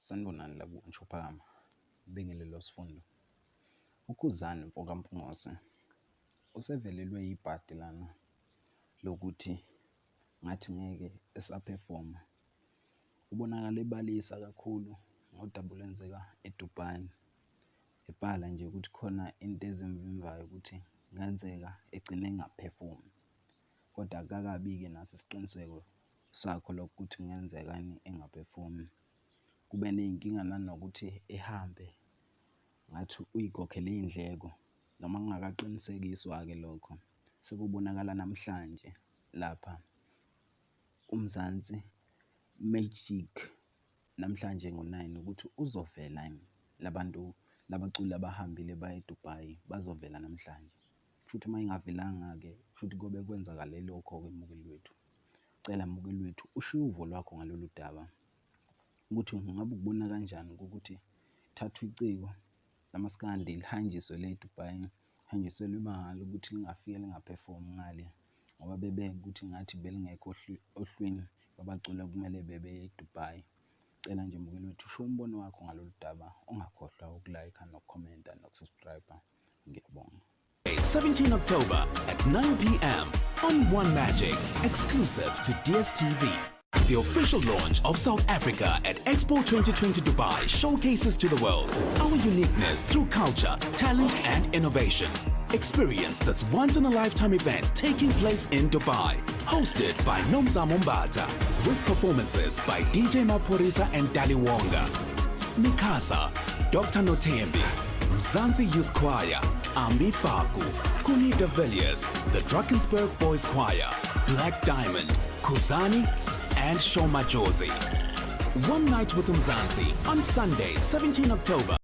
Sanibonani la ku-Mpungose bengelelo sifundo. uKhuzani mfoka Mpungose usevelelwe yibhadi lana lokuthi ngathi ngeke esaphefoma. Ubonakala ebalisa kakhulu ngodaba olwenzeka eDubai. Ebhala nje ukuthi khona into ezimvimvayo ukuthi kungenzeka egcine engaphefomi. Kodwa akakabi-ke naso isiqiniseko sakho lokuthi kungenzekani engaphefomi. Kube ney'nkinga nanokuthi ehambe ngathi uy'khokhele iy'ndleko noma kungakaqinisekiswa-ke lokho. Sekubonakala namhlanje lapha uMzansi Magic namhlanje ngo-9 ukuthi uzovela labantu labaculi abahambile baye eDubai bazovela namhlanje. Kushuthi uma engavelanga-ke kushuthi kobe kwenzakale lokho-ke mukeli wethu. Cela mukeli wethu ushiye uvo lwakho ngalolu daba ukuthi ngabe ukubona kanjani ukuthi thathwe iciko lamaskandi lihanjiswe le eDubai, hanjiselwe imali ukuthi lingafike lingaphefomi ngale ngoba bebeka ukuthi ngathi belingekho ohlwini babaculi kumele bebe eDubai. Cela nje mukeli wethu usho umbono wakho ngalolu daba, ungakhohlwa ukulike nokukhomenta nokusubscribe. Ngiyabonga. 17 October at 9 p.m. on One Magic, exclusive to DSTV. The official launch of South Africa at Expo 2020 Dubai showcases to the world our uniqueness through culture, talent and innovation. Experience this once-in-a-lifetime event taking place in Dubai, hosted by Nomzamo Mbata, with performances by DJ Maphorisa and Dali Wonga, Mikasa, Dr. Notembi, Mzansi Youth Choir, Ambi Faku, Kuni de Villiers, the Drakensberg Boys Choir, Black Diamond, uKhuzani, and Shoma Josie. One night with Mzansi on Sunday, 17 October.